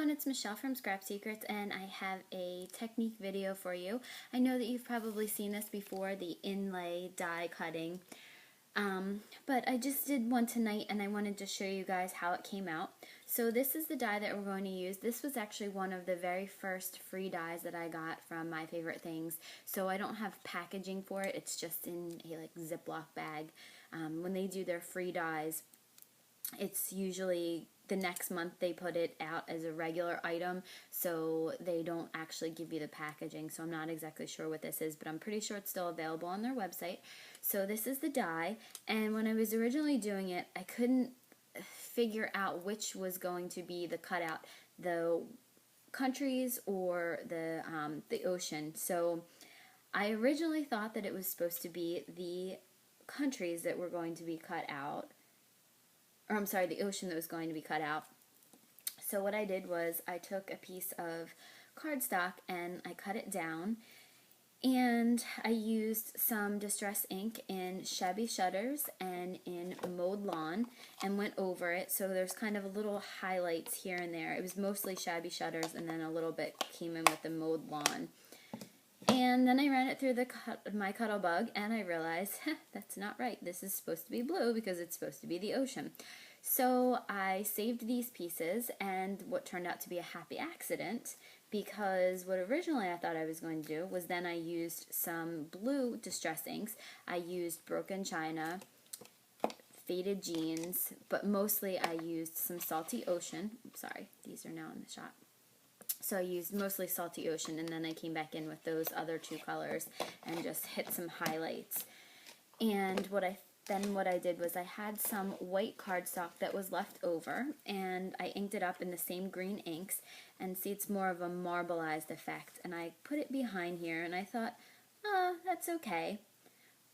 everyone, it's Michelle from Scrap Secrets, and I have a technique video for you. I know that you've probably seen this before, the inlay die cutting, but I just did one tonight and I wanted to show you guys how it came out. So this is the die that we're going to use. This was actually one of the very first free dies that I got from My Favorite Things, so I don't have packaging for it. It's just in a Ziploc bag. When they do their free dies, it's usually the next month they put it out as a regular item, so they don't actually give you the packaging. So I'm not exactly sure what this is, but I'm pretty sure it's still available on their website. So this is the die, and when I was originally doing it, I couldn't figure out which was going to be the cutout, the countries or the ocean. So I originally thought that it was supposed to be the countries that were going to be cut out, or I'm sorry, the ocean that was going to be cut out. So what I did was I took a piece of cardstock and I cut it down, and I used some distress ink in Shabby Shutters and in Mowed Lawn and went over it, so there's kind of a little highlights here and there. It was mostly Shabby Shutters, and then a little bit came in with the Mowed Lawn. And then I ran it through my Cuttlebug, and I realized, that's not right. This is supposed to be blue because it's supposed to be the ocean. So I saved these pieces, and what turned out to be a happy accident, because what originally I thought I was going to do was then I used some blue distress inks. I used Broken China, Faded Jeans, but mostly I used some Salty Ocean. I'm sorry, these are now in the shot. So I used mostly Salty Ocean, and then I came back in with those other two colors and just hit some highlights. And what I did was I had some white cardstock that was left over, and I inked it up in the same green inks, and see, it's more of a marbleized effect. And I put it behind here, and I thought, oh, that's okay.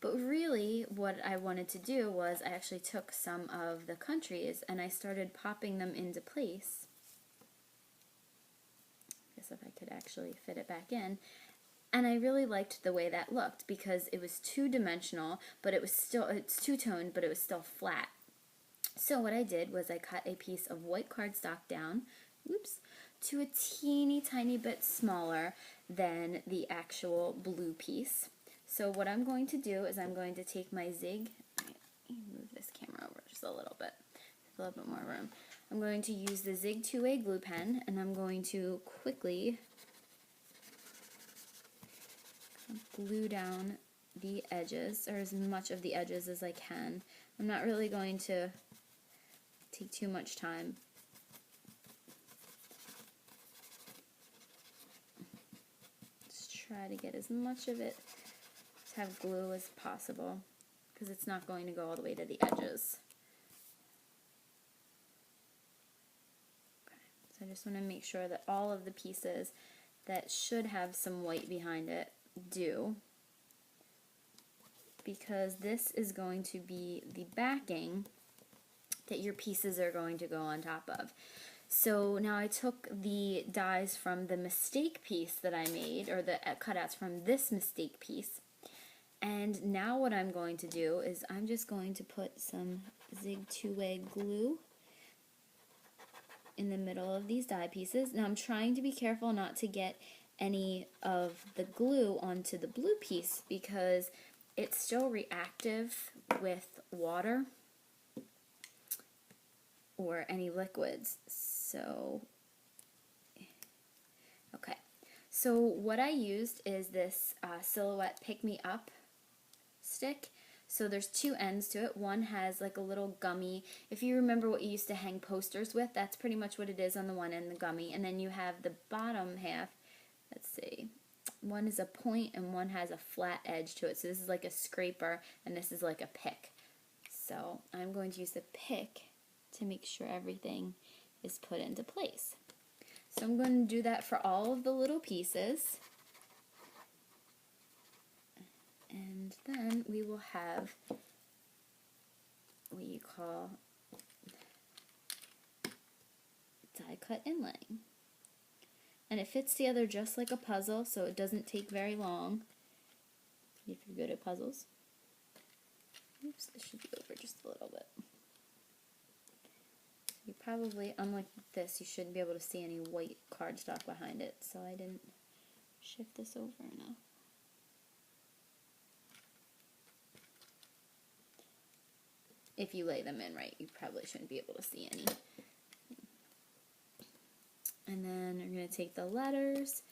But really, what I wanted to do was I actually took some of the countries and I started popping them into place. If I could actually fit it back in, and I really liked the way that looked because it was two-dimensional, but it's two-toned, but it was still flat. So what I did was I cut a piece of white cardstock down, to a teeny tiny bit smaller than the actual blue piece. So what I'm going to do is I'm going to take my Zig, let me move this camera over just a little bit more room. I'm going to use the Zig 2A glue pen, and I'm going to quickly glue down the edges, or as much of the edges as I can. I'm not really going to take too much time. Just try to get as much of it to have glue as possible, because it's not going to go all the way to the edges. So I just want to make sure that all of the pieces that should have some white behind it do, because this is going to be the backing that your pieces are going to go on top of. So now I took the dies from the mistake piece that I made, or the cutouts from this mistake piece, and now what I'm going to do is I'm just going to put some Zig 2A glue in the middle of these die pieces. Now I'm trying to be careful not to get any of the glue onto the blue piece because it's still reactive with water or any liquids. So, okay. So what I used is this Silhouette Pick Me Up stick. So there's two ends to it. One has like a little gummy. If you remember what you used to hang posters with, that's pretty much what it is on the one end, the gummy. And then you have the bottom half, let's see, one is a point and one has a flat edge to it. So this is like a scraper and this is like a pick. So I'm going to use the pick to make sure everything is put into place. So I'm going to do that for all of the little pieces. And then we will have what you call die cut inlaying. And it fits together just like a puzzle, so it doesn't take very long if you're good at puzzles. Oops, this should be over just a little bit. You probably, unlike this, you shouldn't be able to see any white cardstock behind it, so I didn't shift this over enough. If you lay them in right, you probably shouldn't be able to see any. And then I'm going to take the letters.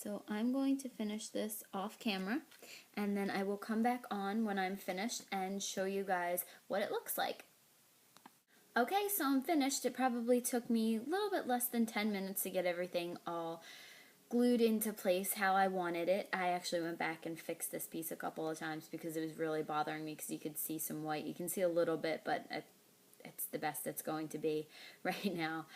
So I'm going to finish this off camera, and then I will come back on when I'm finished and show you guys what it looks like. Okay, so I'm finished. It probably took me a little bit less than 10 minutes to get everything all glued into place how I wanted it. I actually went back and fixed this piece a couple of times because it was really bothering me, because you could see some white. You can see a little bit, but it's the best it's going to be right now.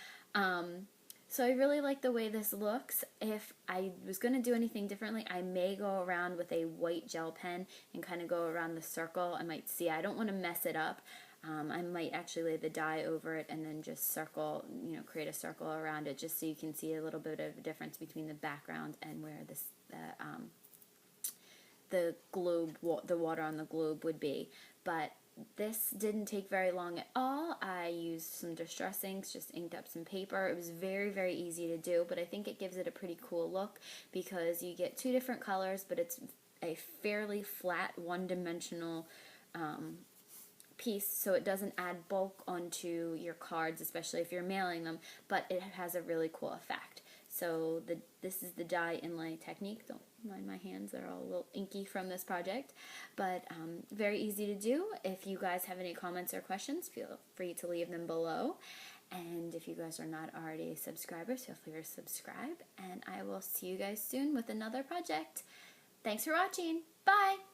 So I really like the way this looks. If I was going to do anything differently, I may go around with a white gel pen and kind of go around the circle. I might see, I don't want to mess it up. I might actually lay the dye over it and then just circle, create a circle around it, just so you can see a little bit of a difference between the background and where the globe, the water on the globe would be. But this didn't take very long at all. I used some distress inks, just inked up some paper. It was very, very easy to do, but I think it gives it a pretty cool look because you get two different colors, but it's a fairly flat, one-dimensional piece, so it doesn't add bulk onto your cards, especially if you're mailing them, but it has a really cool effect. So this is the Die Inlay Technique. Don't mind my hands, they're all a little inky from this project, but very easy to do. If you guys have any comments or questions, feel free to leave them below. And if you guys are not already subscribers, feel free to subscribe, and I will see you guys soon with another project. Thanks for watching. Bye!